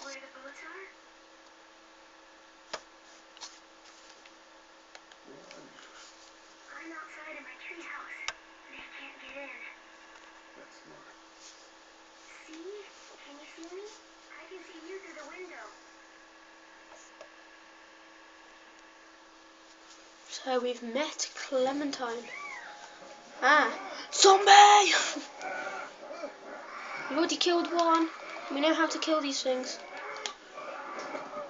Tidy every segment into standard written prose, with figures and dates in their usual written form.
where the boats are? Where are you? I'm outside of my treehouse. They can't get in. That's smart. See? Can you see me? I can see you through the window. So we've met Clementine. Ah, zombie! We've already killed one. We know how to kill these things.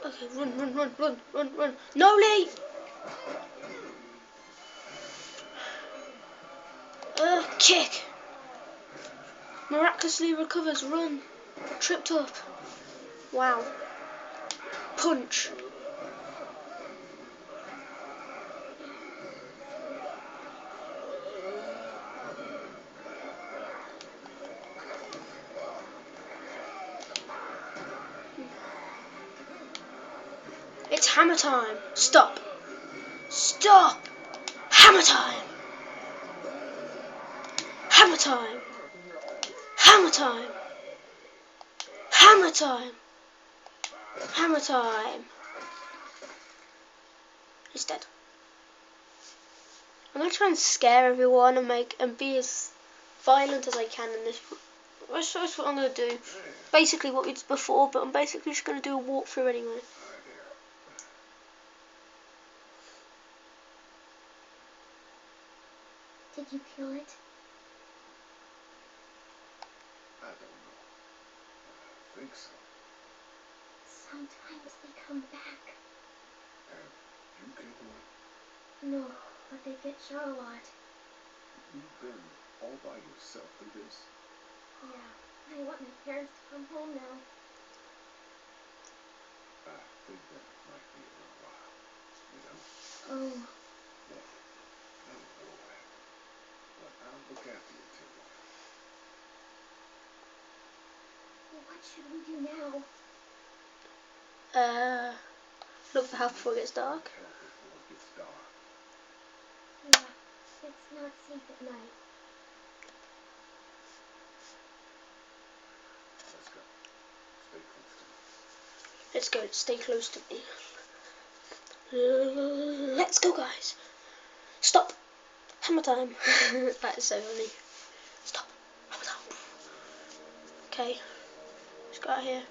Okay, run, run, run, run, run, run. Noli! Kick! Miraculously recovers, run. Tripped up. Wow. Punch. It's hammer time. Stop. Stop. Hammer time. Hammer time. Hammer time. Hammer time. Hammer time. He's dead. I'm gonna try and scare everyone and be as violent as I can in this. That's what I'm gonna do. Basically what we did before, but I'm basically just gonna do a walkthrough anyway. Did you kill it? I don't know. I think so. Sometimes they come back. Have you killed one? No, but they get shot a lot. You've been all by yourself through this? Yeah, I want my parents to come home now. I think that might be a little while. You know? Oh. Look, I don't know what happened, but I'll look after you till then. What should we do now? Look for help before it gets dark. Help before it gets dark. Yeah, it's not safe at night. Let's go. Stay close to me. Let's go. Stay close to me. Let's go, guys. Stop. Hammer time. That is so funny. Stop. Hammer time. Okay. Let's go out here.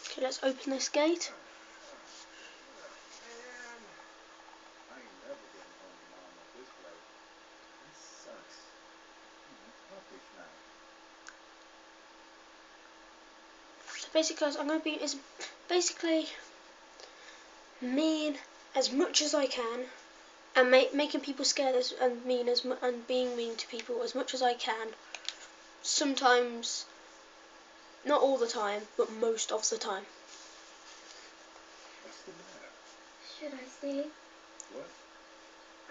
Okay, let's open this gate. Man, I ain't never getting home to mom at this rate. This sucks. It's puppish now. So basically, guys, I'm going to be basically mean as much as I can, and making people scared and being mean to people as much as I can. Sometimes, not all the time, but most of the time. What's the matter? Should I stay? What?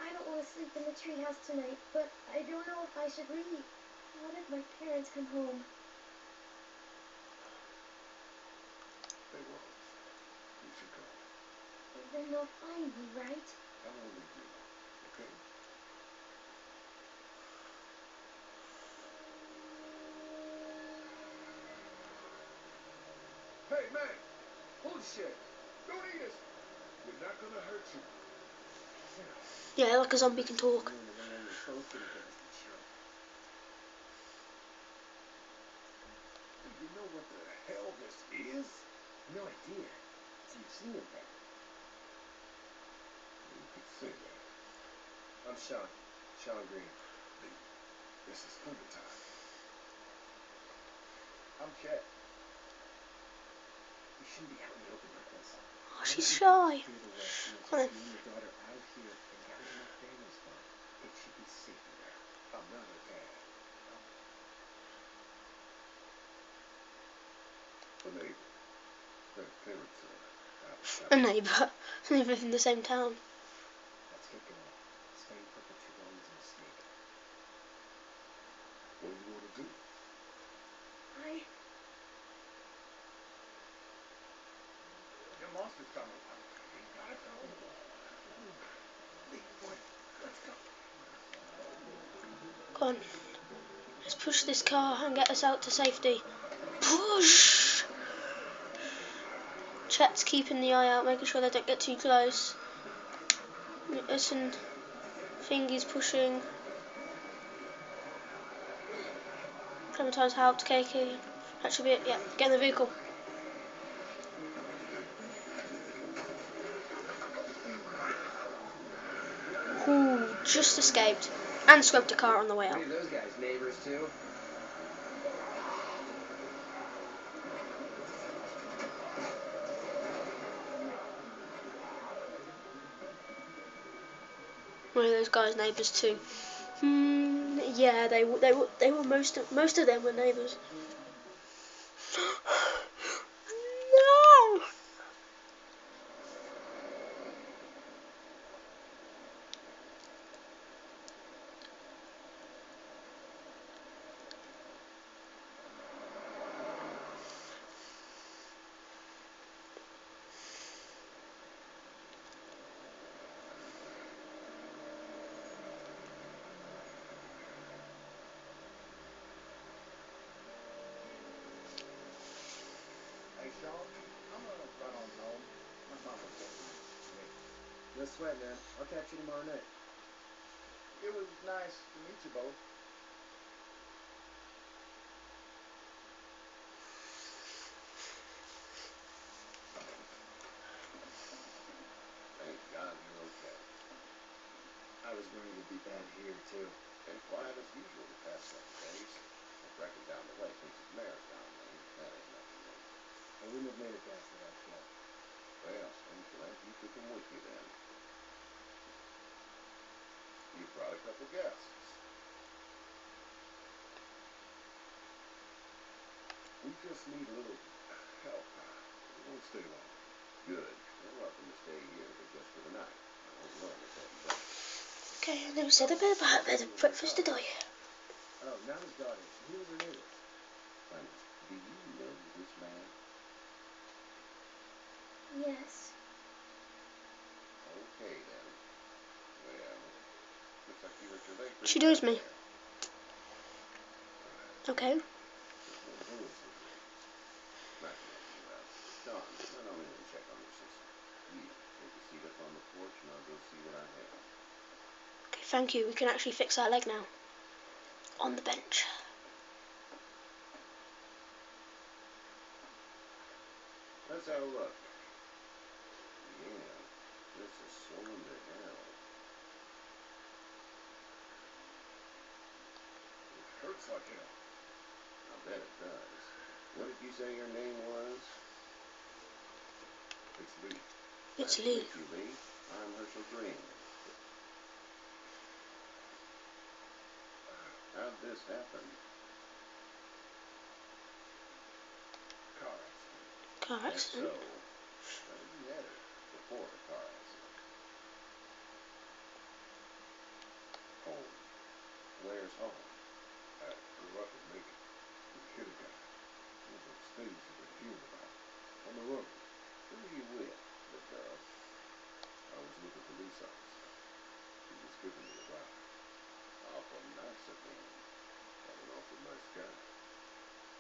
I don't want to sleep in the treehouse tonight, but I don't know if I should leave. What if my parents come home? They won't. You should go. Then they'll find me, right? I won't leave you alone, okay? Hey, man! Bullshit! Don't eat us! We're not gonna hurt you. Yeah, like a zombie can talk. You and the man were both gonna get us killed. Do you know what the hell this is? No idea. So you've seen it then? You could say that. I'm Sean. Sean Green. This is Clementine. I'm Chet. You shouldn't be out in the open like this. Oh, she's shy. Steer the way so Come on. you and your daughter out here and carry my family's fun. It should be safer there. I'm not her dad. I'm... A neighbor. Their parents are out of A town. neighbour. They live in the same town. Let's get going. Staying put for too long is a mistake. What do you want to do? Your monster's coming. You gotta go. Leave, boy. Let's go. Go on. Let's push this car and get us out to safety. Push! Chet's keeping the eye out, making sure they don't get too close. Listen, Thingy's pushing. Clementine's helped Keiki. That should be it. Yeah, get in the vehicle. Ooh, just escaped. And scrubbed a car on the way out. What are those guys, neighbors too? One of those guys' neighbours too. Yeah, they were most of them were neighbours. No. Hey, Sean, I'm gonna run on home. My mama's waiting for me. No sweat, man. I'll catch you tomorrow night. It was nice to meet you both. Thank God you're okay. I was worried it'd be bad here too. Been quiet as usual the past couple days. That record down the way thinks his mare's down lane. That ain't nothing new. I wouldn't have made it back without Chet. Well, I'm glad you took him with you then. You brought a couple guests. We just need a little help. We won't stay long. Good. You're welcome to stay here, but just for the night. I won't run if that does. Okay, and they said a bit about the breakfast today. Oh, now his daughter. He was her neighbor. Honey, do you know this man? Yes. Okay then. Well, looks like you hurt your leg pretty She knows bad me. there. Okay. Who is it? Not yet. Sean, run on in and check on your sister. You take a seat up on the porch and I'll go see what I have. Okay, thank you. We can actually fix our leg now. On the bench. Let's have a look. Yeah, this is swollen to hell. It hurts like hell. I bet it does. What did you say your name was? It's Lee. It's Nice to Lee. meet you, Lee. I'm Herschel Green. How'd this happen? Car accident. Car That's accident. so. Where were you headed before the car accident? Home. Where's home? I grew up in Macon. Was kindergarten. One of those things you would hear about. On the road. Who were you with? The dove. I was with a police officer. He was giving me a ride. Awful nice of him. What an awful nice guy.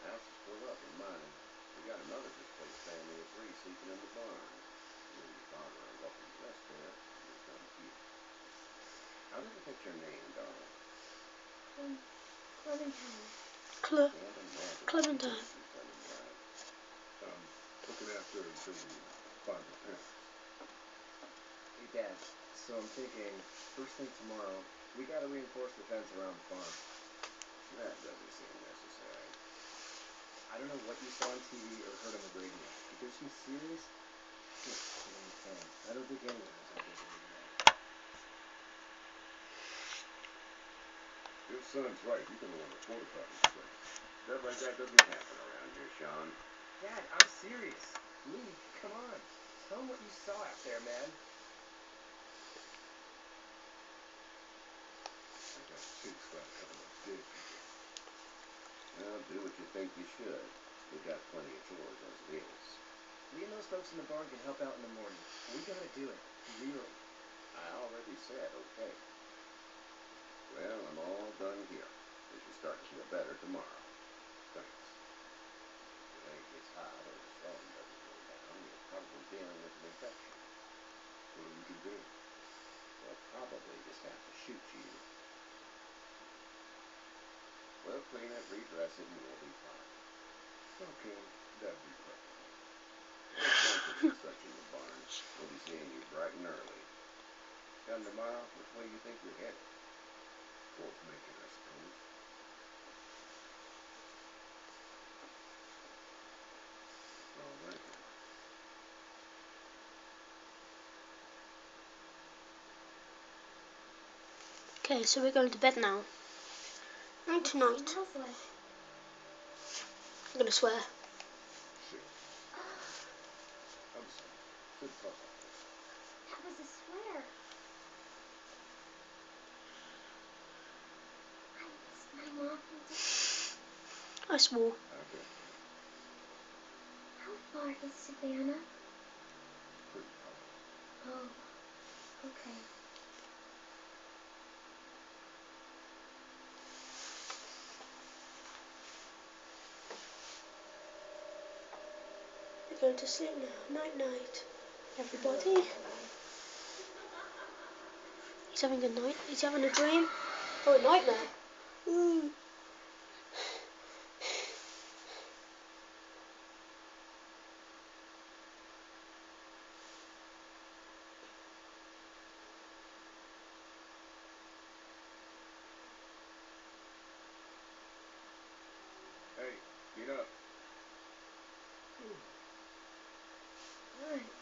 House is full up in mine. We got another displaced family of 3 sleeping in the barn. You and your father are welcome to rest there. We'll come here. How did you get your name, darling? Clementine. Can't imagine Clementine. you, Clementine. Looking after her until we find her parents. Hey, Dad. So I'm thinking, first thing tomorrow, we gotta reinforce the fence around the farm. That doesn't seem necessary. I don't know what you saw on TV or heard on the radio, but there's some serious shit in the town. I don't think anyone knows how big it is yet. Your son's right. You can run a quarterback. Stuff like that doesn't happen around here, Sean. Dad, I'm serious. Lee, come on. Tell him what you saw out there, man. I got chicks by a couple of dead people. Well, do what you think you should. We got plenty of chores as it is. Lee and those folks in the barn can help out in the morning. We gotta do it. Really. I already said okay. Well, I'm all done here. You should start to feel better tomorrow. Thanks. If it ain't gets hot or the sun doesn't go down, you're probably dealing with an infection. What we can do? They'll probably just have to shoot you. Well, clean it, redress it, and you'll be fine. Okay, that'd be perfect. Well, don't put some such in the barn. We'll be seeing you bright and early. Come tomorrow, which way do you think you're headed? Towards Macon, I suppose. All right, then. Okay, so we're going to bed now. And What tonight, smells like? I'm gonna swear. Shit. I'm sorry. Should've thought about this. That was a swear. I miss my mom and dad. I swore. I bet you. How far is Savannah? Pretty far. Oh, okay. We're going to sleep now. Night night, everybody. He's having a night. He's having a dream. Oh, a nightmare. Ooh. Hey, get up.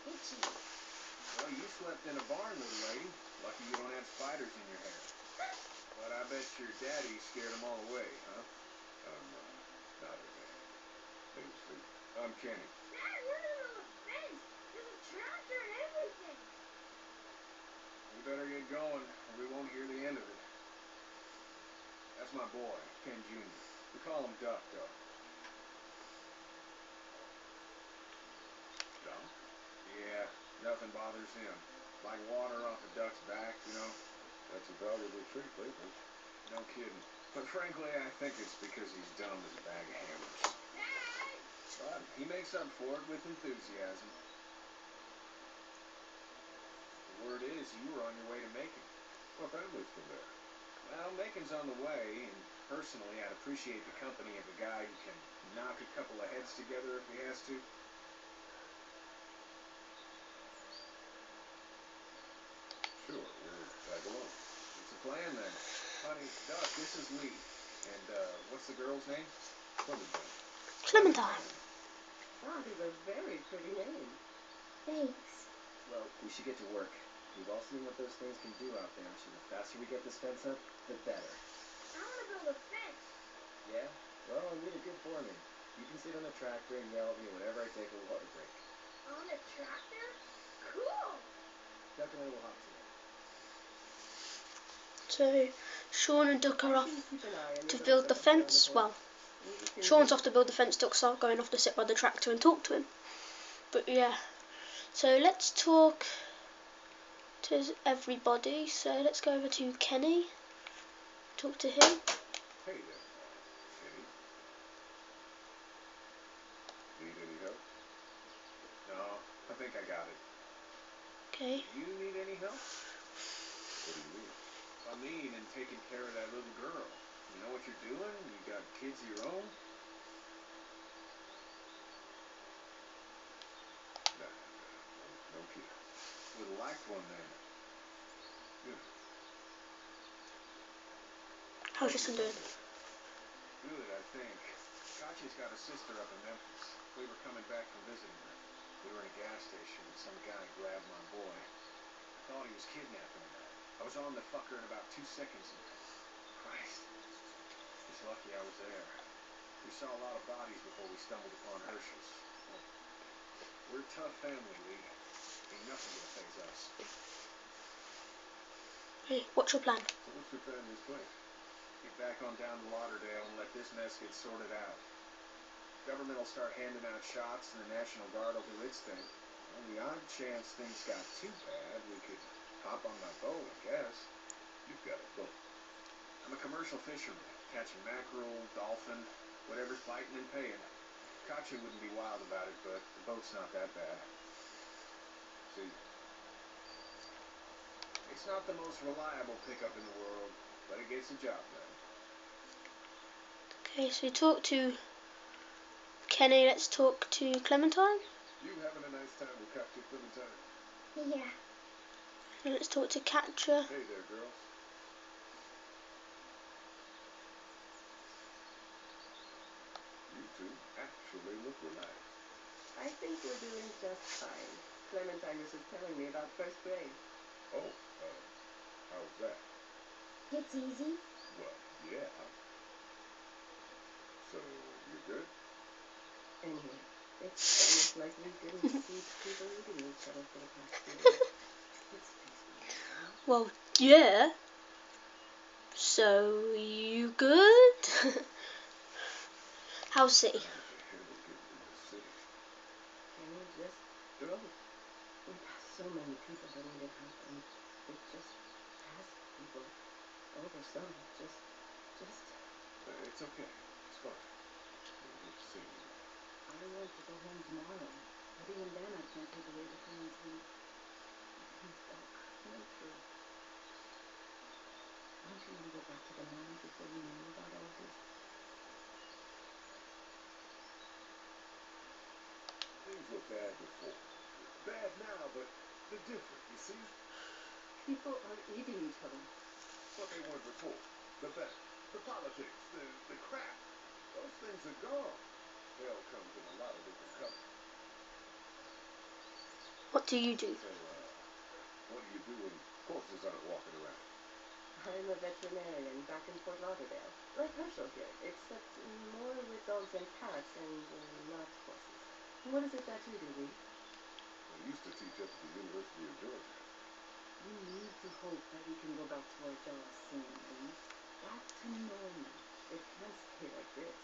Itchy. Well, you slept in a barn, little lady. Lucky you don't have spiders in your hair. But I bet your daddy scared them all away, huh? I'm, not her dad. They were sleeping. I'm Kenny. Dad, we're in the middle of a fence. There's a tractor and everything. We better get going, or we won't hear the end of it. That's my boy, Ken Jr. We call him Duck, though. Duck? Yeah, nothing bothers him. Like water off a duck's back, you know? That's a valuable trait lately. No kidding. But frankly, I think it's because he's dumb as a bag of hammers. Dad! But he makes up for it with enthusiasm. The word is you were on your way to Macon. My family's from there. Well, Macon's on the way, and personally, I'd appreciate the company of a guy who can knock a couple of heads together if he has to. Sure, we'll tag along. It's a plan, then. Honey, Duck, this is Lee. And, what's the girl's name? Clementine. Clementine. That is a very pretty name. Thanks. Well, we should get to work. We've all seen what those things can do out there, so the faster we get this fence up, the better. I want to build a fence. Yeah? Well, I need a good foreman. You can sit on the tractor and yell at me whenever I take a water break. On a tractor? Cool. Duck and I will hop to it. So, Sean and Duck are I off can keep an eye on to your build the little section around fence. the Well, block. We can Sean's do off to build the fence. Duck's are going off to sit by the tractor and talk to him. But yeah, so let's talk to everybody. So let's go over to Kenny. Talk to him. Hey there, Kenny. Need any help? No, I think I got it. Okay. You need any help? What do you mean? I mean, in taking care of that little girl. You know what you're doing? You got kids of your own? Nah, no kids. Would've liked one then. You know. How's your son doing? Good, I think. Katya's got a sister up in Memphis. We were coming back from visiting her. We were in a gas station and some guy grabbed my boy. I thought he was kidnapping her. I was on the fucker in about 2 seconds and... Christ. Just lucky I was there. We saw a lot of bodies before we stumbled upon Herschel's. We're a tough family, Lee. Ain't nothing gonna faze us. Hey, what's your plan? So what's your family's plan? Get back on down to Lauderdale and let this mess get sorted out. Government will start handing out shots and the National Guard will do its thing. On the odd chance things got too bad, we could hop on my boat, I guess. You've got a boat. I'm a commercial fisherman, catching mackerel, dolphin, whatever's biting and paying. Katya wouldn't be wild about it, but the boat's not that bad. See, It's not the most reliable pickup in the world, but it gets the job done. Okay, so we talked to Kenny. Let's talk to Clementine. you having a nice time with Katya, Clementine? Yeah. And let's talk to Katja. Hey there, girls. You two actually look relaxed. I think we're doing just fine. Clementine was just telling me about first grade. Oh, how's that? It's easy. Well, yeah. So, you're good? Anyway, it's almost like we didn't see people eating each other for the past 2 years. It's peaceful. Well, yeah. So, you good? How's City? How did you handle getting through the city? Can you just drove? We passed so many people that needed help, and we just passed people over some. Just. It's okay. It's fine. I hate to see you. I want to go home tomorrow, but even then I can't take away the feelings we went through. Don't you want to go back to the moment before you knew about all of this? Things were bad before. Bad now, but they're different, you see? People are eating each other. What they were before. The bad. The politics. The crap. Those things are gone. Hell comes in a lot of different colors. What do you do? So, what do you do when corpses aren't walking around? I'm a veterinarian back in Fort Lauderdale, like Herschel here, except more with dogs and cats and not horses. What is it that you do, Lee? I used to teach up at the University of Georgia. We need to hope that we can go back to our jobs soon, Lee. Back to normal. It can't stay like this.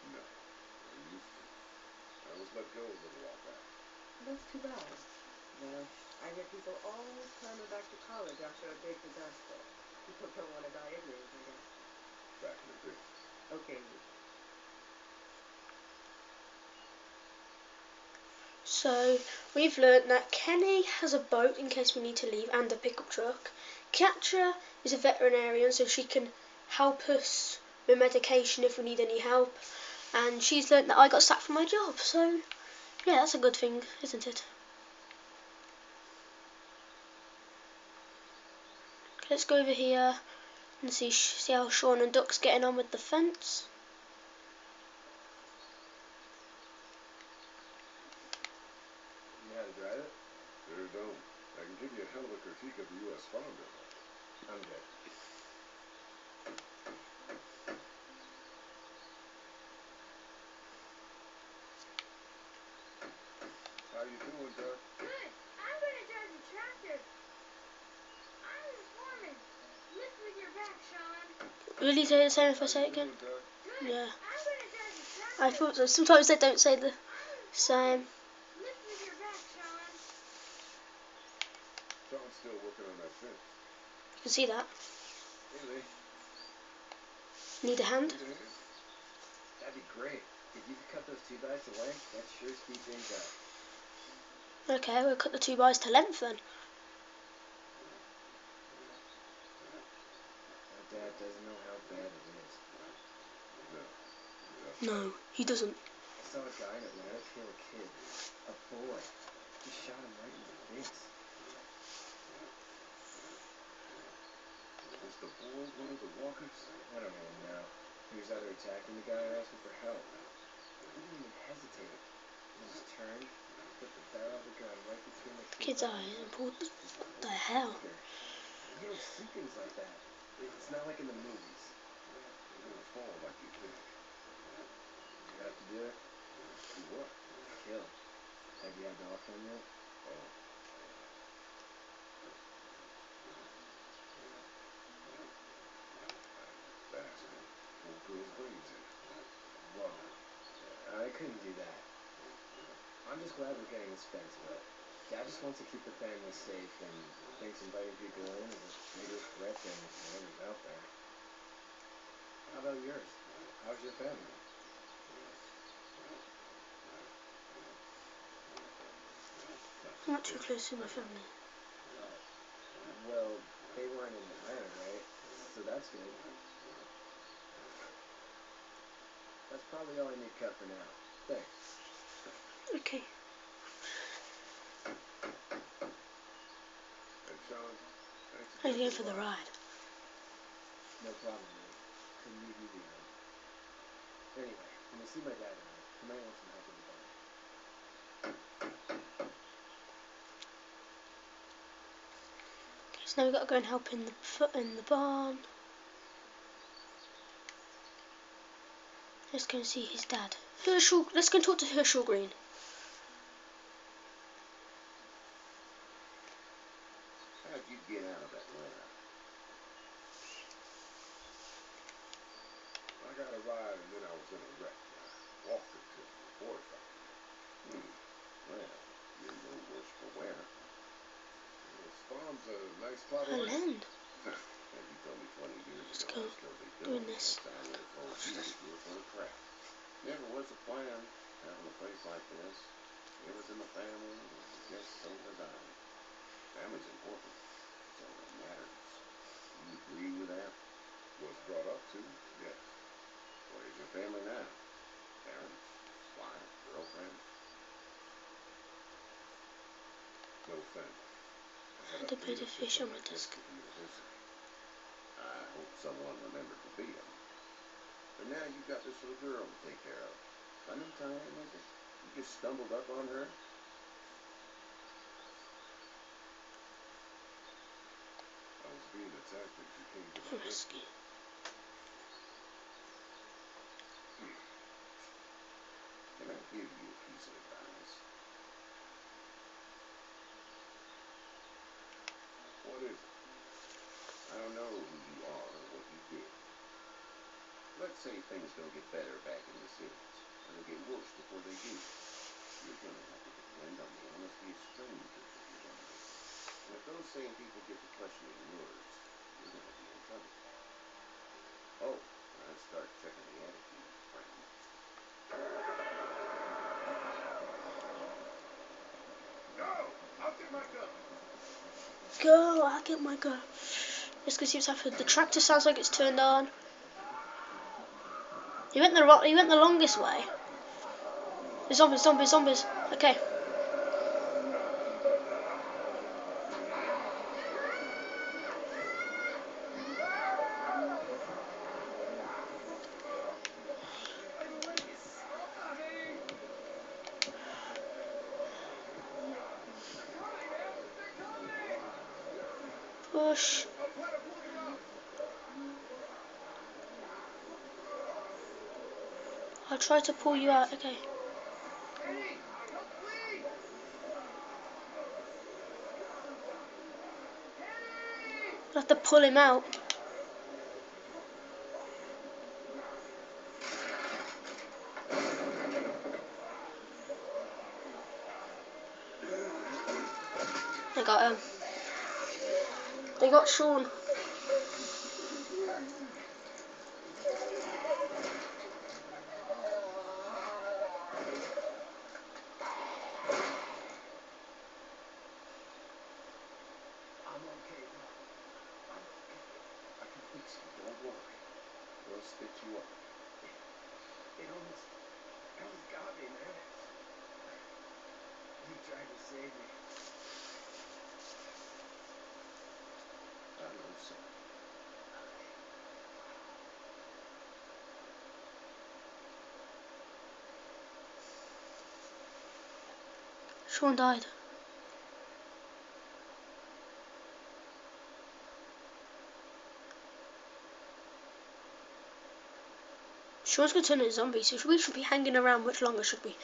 No, I used to. I was let go a little while back. That's too bad. Well, I hear people always clamor back to college after a big disaster. People don't want to die ignorant, I guess. Back in the day. Okay, Lee. So, we've learnt that Kenny has a boat in case we need to leave and a pickup truck. Katja is a veterinarian, so she can help us with medication if we need any help. And she's learnt that I got sacked from my job, so yeah, that's a good thing, isn't it? Let's go over here and see how Sean and Duck's getting on with the fence. You know how to drive it? Sure don't. I can give you a hell of a critique of the U.S. Farm Bill. I'm good. How you doing, Doug? Good. I'm gonna drive the tractor. I'm the foreman. Lift with your back, Sean. Will you say the same if I How say you it again? doing, Doug? Good. Yeah. I'm gonna drive the tractor. I thought so. Sometimes they don't say the I'm the same. foreman. Lift with your back, Sean. Sean's still working on that fence. You can see that. Hey, Lee. Need a hand? Need a hand? That'd be great. If you could cut those 2x to length, that'd sure speed things up. Okay, we'll cut the 2x to length then. My dad doesn't know how bad it is. No. No, he doesn't. I saw a guy in Atlanta kill a kid. A boy. He shot him right in the face. Was the boy one of the walkers? I don't really know. He was either attacking the guy or asking for help. He didn't even hesitate. He just turned, put the barrel of the gun right between the Kid's eyes and pulled. What the hell? You don't see things like that. It's not like in the movies. It don't fall like you think. You have to do it. Do what? Kill. Have you had Dolph done yet? Oh, bastard. Won't put his brains in it. Whoa. I couldn't do that. I'm just glad we're getting this fence built. Dad just wants to keep the family safe and thinks inviting people in is a bigger threat than whatever's out there. How about yours? How's your family? I'm not too close to my family. Well, they weren't in Atlanta, right? So that's good. That's probably all I need cut for now. Thanks. Okay. Hey, Sean, thanks Thanks again again for the ride. No problem, man. Couldn't leave you behind. Anyway, when you see my dad around, he might want some help with the barn. Okay, so now we've got to go and help in the barn. Let's go and see his dad. Herschel, let's go and talk to Herschel Green. How'd you get out of Atlanta? I got a ride and then I was in a wreck. I walked it to 45. Well, you're no worse for wear. This farm's a nice plot of land. Land. And you told me 20 years Let's ago go I'd still be doing doing this. this, I would have told you that you were full of crap. Never was a plan having a place like this. It was in the family, and I guess so was I. Family's important. It's all that matters. You agree with that? Was brought up to, yes. Where's your family now? Parents? Wife? Girlfriend? No family. I had To put a dealership fish on my my desk. desk at the university. I hope someone remembered to feed him. But now you got this little girl to take care of. Clementine, is it? You just stumbled up on her? I was being attacked and she came to my rescue. Rescue. Can I give you a piece of advice? What is it? I don't know who you are or what you did. Let's say things don't get better back in the cities, or they get worse before they do. You're gonna have to depend on the honesty of strangers if you're gonna make it. And if those same people get to questioning yours, you're gonna be in trouble. Oh, and I'd start checking the attitude, friend. Go! I'll get my gun! Go, I'll get my gun. Let's go see what's happened. The tractor sounds like it's turned on. He went the longest way. The zombies, zombies, zombies. Okay. Push. I'll try to pull you out. Okay. I have to pull him out. They got him. They got Sean. I'm okay, Doc. I'm okay. I can fix you, don't worry. We'll stitch you up. It almost got me, man. You tried to save me. I know, son. Sean died. Sean's gonna turn into a zombie, so we should be hanging around much longer, should we?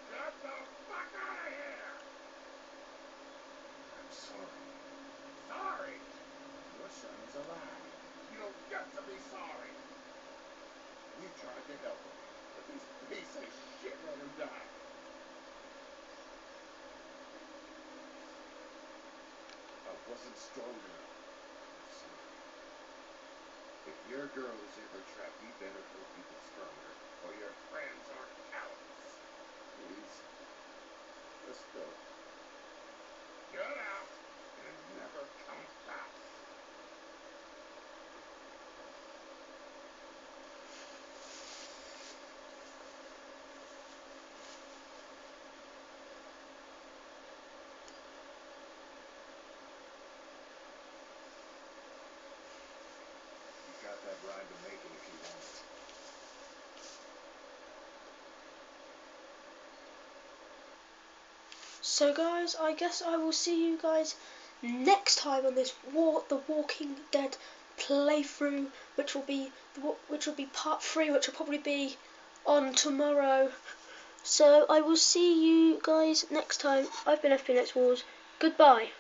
Get the fuck out of here! I'm sorry. Sorry? Your son is alive. You don't get to be sorry. We tried to help him, but this piece of shit let him die. I wasn't strong enough. I'm sorry. If your girl is ever trapped, you better hope you get stronger, or your friends are cowards. Please, let's go. Get out and never come back. You got that ride to make it if you want it. So guys, I guess I will see you guys next time on this The Walking Dead playthrough, which will be part 3, which will probably be on tomorrow. So I will see you guys next time. I've been FB Next Wars. Goodbye.